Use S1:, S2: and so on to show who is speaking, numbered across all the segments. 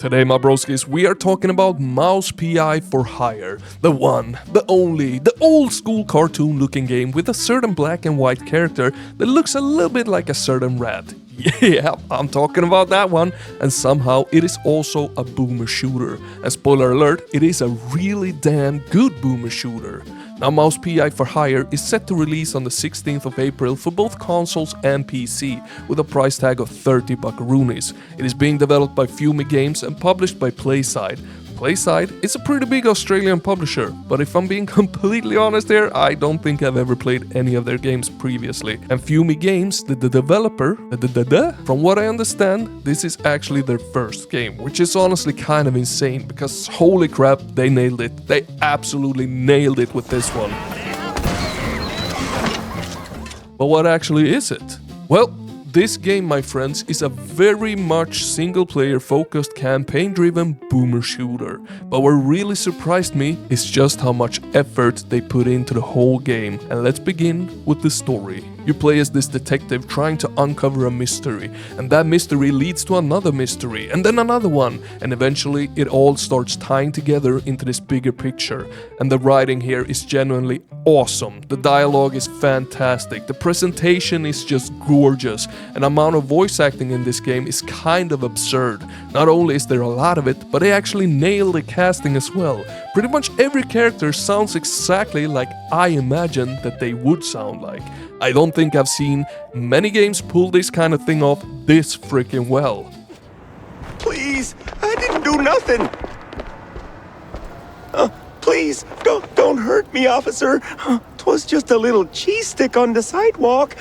S1: Today, my broskies, we are talking about Mouse PI for Hire. The one, the only, the old school cartoon looking game with a certain black and white character that looks a little bit like a certain rat. Yeah, I'm talking about that one, and somehow it is also a boomer shooter. And spoiler alert, it is a really damn good boomer shooter. Now, Mouse PI for Hire is set to release on the 16th of April for both consoles and PC, with a price tag of 30 buckaroonies. It is being developed by Fumi Games and published by PlaySide. PlaySide is a pretty big Australian publisher, but if I'm being completely honest here, I don't think I've ever played any of their games previously. And Fumi Games, the developer, from what I understand, this is actually their first game, which is honestly kind of insane, because holy crap, they nailed it. They absolutely nailed it with this one. But what actually is it? Well, this game, my friends, is a very much single-player focused, campaign-driven boomer shooter. But what really surprised me is just how much effort they put into the whole game. And let's begin with the story. You play as this detective trying to uncover a mystery, and that mystery leads to another mystery, and then another one, and eventually it all starts tying together into this bigger picture. And the writing here is genuinely awesome. The dialogue is fantastic, the presentation is just gorgeous, and the amount of voice acting in this game is kind of absurd. Not only is there a lot of it, but they actually nail the casting as well. Pretty much every character sounds exactly like I imagine that they would sound like. I don't think I've seen many games pull this kind of thing off this freaking well.
S2: Please, I didn't do nothing. Please, don't hurt me, officer. 'Twas just a little cheese stick on the sidewalk.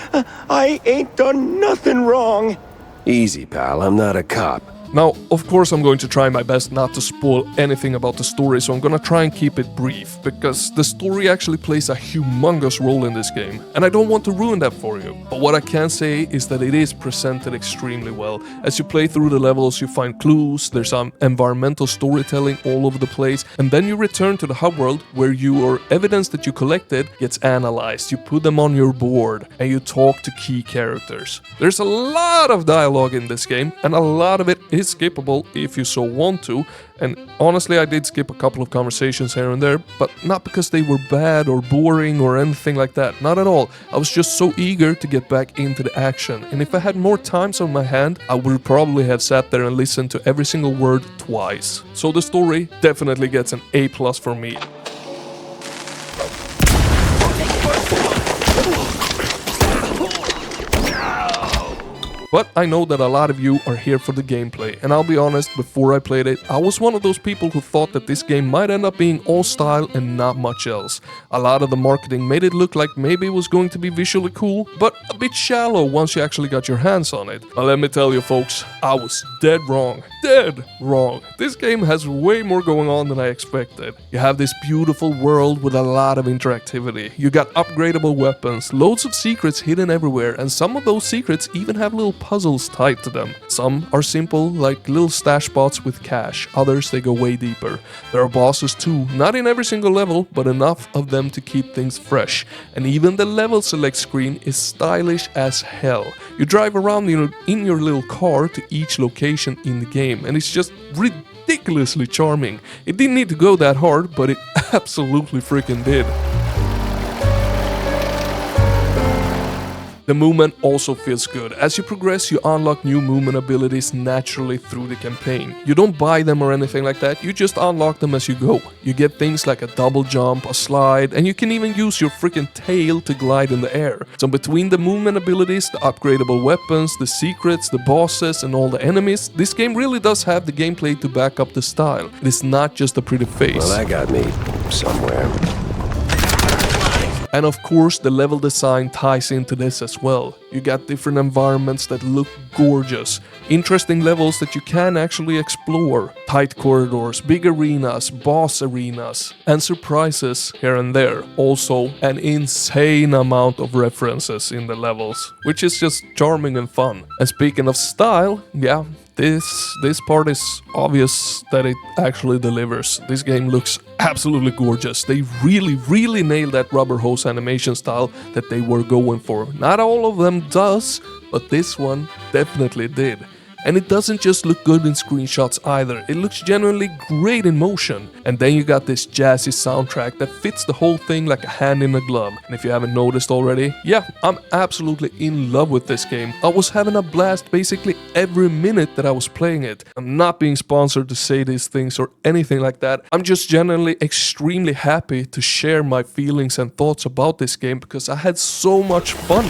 S2: I ain't done nothing wrong.
S3: Easy, pal. I'm not a cop.
S1: Now, of course, I'm going to try my best not to spoil anything about the story, so I'm gonna try and keep it brief, because the story actually plays a humongous role in this game, and I don't want to ruin that for you. But what I can say is that it is presented extremely well. As you play through the levels, you find clues, there's some environmental storytelling all over the place, and then you return to the hub world, where your evidence that you collected gets analyzed. You put them on your board, and you talk to key characters. There's a lot of dialogue in this game, and a lot of it is skippable if you so want to, and honestly I did skip a couple of conversations here and there, but not because they were bad or boring or anything like that, not at all. I was just so eager to get back into the action, and if I had more times on my hand, I would probably have sat there and listened to every single word twice. So the story definitely gets an A+ for me. But I know that a lot of you are here for the gameplay, and I'll be honest, before I played it, I was one of those people who thought that this game might end up being all style and not much else. A lot of the marketing made it look like maybe it was going to be visually cool, but a bit shallow once you actually got your hands on it. But let me tell you folks, I was dead wrong. Dead wrong. This game has way more going on than I expected. You have this beautiful world with a lot of interactivity. You got upgradable weapons, loads of secrets hidden everywhere, and some of those secrets even have little puzzles tied to them. Some are simple, like little stash spots with cash. Others, they go way deeper. There are bosses too, not in every single level, but enough of them to keep things fresh. And even the level select screen is stylish as hell. You drive around in your little car to each location in the game, and it's just ridiculously charming. It didn't need to go that hard, but it absolutely freaking did. The movement also feels good. As you progress, you unlock new movement abilities naturally through the campaign. You don't buy them or anything like that, you just unlock them as you go. You get things like a double jump, a slide, and you can even use your freaking tail to glide in the air. So between the movement abilities, the upgradable weapons, the secrets, the bosses, and all the enemies, this game really does have the gameplay to back up the style. It is not just a pretty face.
S3: Well, that got me somewhere.
S1: And of course, the level design ties into this as well. You got different environments that look gorgeous, interesting levels that you can actually explore, tight corridors, big arenas, boss arenas, and surprises here and there. Also, an insane amount of references in the levels, which is just charming and fun. And speaking of style, yeah, this part is obvious that it actually delivers. This game looks absolutely gorgeous. They really nailed that rubber hose animation style that they were going for. Not all of them does, but this one definitely did. And it doesn't just look good in screenshots either, it looks genuinely great in motion. And then you got this jazzy soundtrack that fits the whole thing like a hand in a glove. And if you haven't noticed already, yeah, I'm absolutely in love with this game. I was having a blast basically every minute that I was playing it. I'm not being sponsored to say these things or anything like that. I'm just genuinely extremely happy to share my feelings and thoughts about this game because I had so much fun.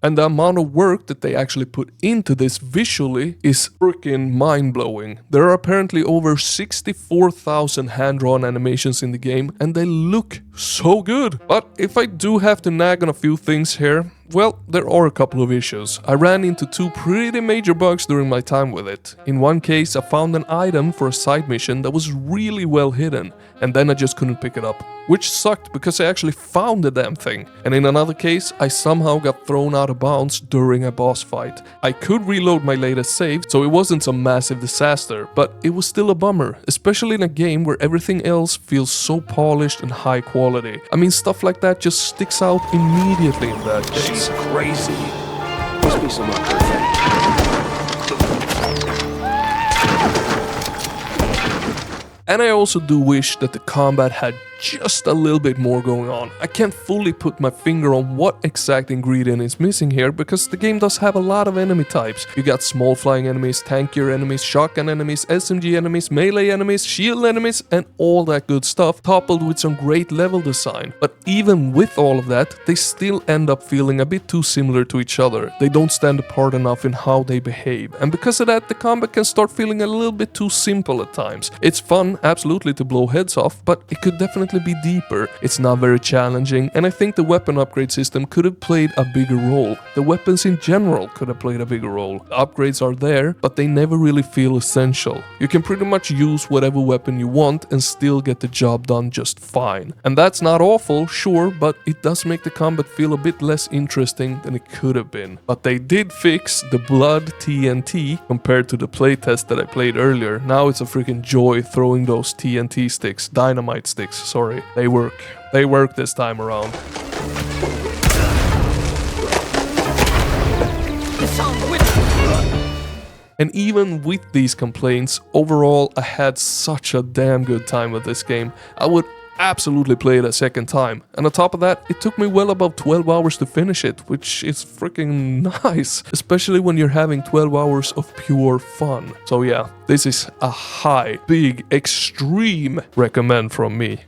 S1: And the amount of work that they actually put into this visually is freaking mind-blowing. There are apparently over 64,000 hand-drawn animations in the game, and they look so good. But if I do have to nag on a few things here, well, there are a couple of issues. I ran into two pretty major bugs during my time with it. In one case, I found an item for a side mission that was really well hidden, and then I just couldn't pick it up, which sucked because I actually found the damn thing. And in another case, I somehow got thrown out of bounds during a boss fight. I could reload my latest save, so it wasn't some massive disaster, but it was still a bummer, especially in a game where everything else feels so polished and high quality. I mean, stuff like that just sticks out immediately in that case.
S3: She's crazy. Must be some upgrade.
S1: And I also do wish that the combat had just a little bit more going on. I can't fully put my finger on what exact ingredient is missing here because the game does have a lot of enemy types. You got small flying enemies, tankier enemies, shotgun enemies, SMG enemies, melee enemies, shield enemies, and all that good stuff, coupled with some great level design. But even with all of that, they still end up feeling a bit too similar to each other. They don't stand apart enough in how they behave, and because of that, the combat can start feeling a little bit too simple at times. It's fun, absolutely, to blow heads off, but it could definitely be deeper. It's not very challenging, and I think the weapon upgrade system could have played a bigger role. The weapons in general could have played a bigger role. The upgrades are there, but they never really feel essential. You can pretty much use whatever weapon you want and still get the job done just fine. And that's not awful, sure, but it does make the combat feel a bit less interesting than it could have been. But they did fix the blood TNT compared to the playtest that I played earlier. Now it's a freaking joy throwing those TNT sticks, dynamite sticks, sorry. They work. They work this time around. And even with these complaints, overall I had such a damn good time with this game. I would absolutely play it a second time. And on top of that, it took me well above 12 hours to finish it, which is freaking nice, especially when you're having 12 hours of pure fun. So yeah, this is a high, big, extreme recommend from me.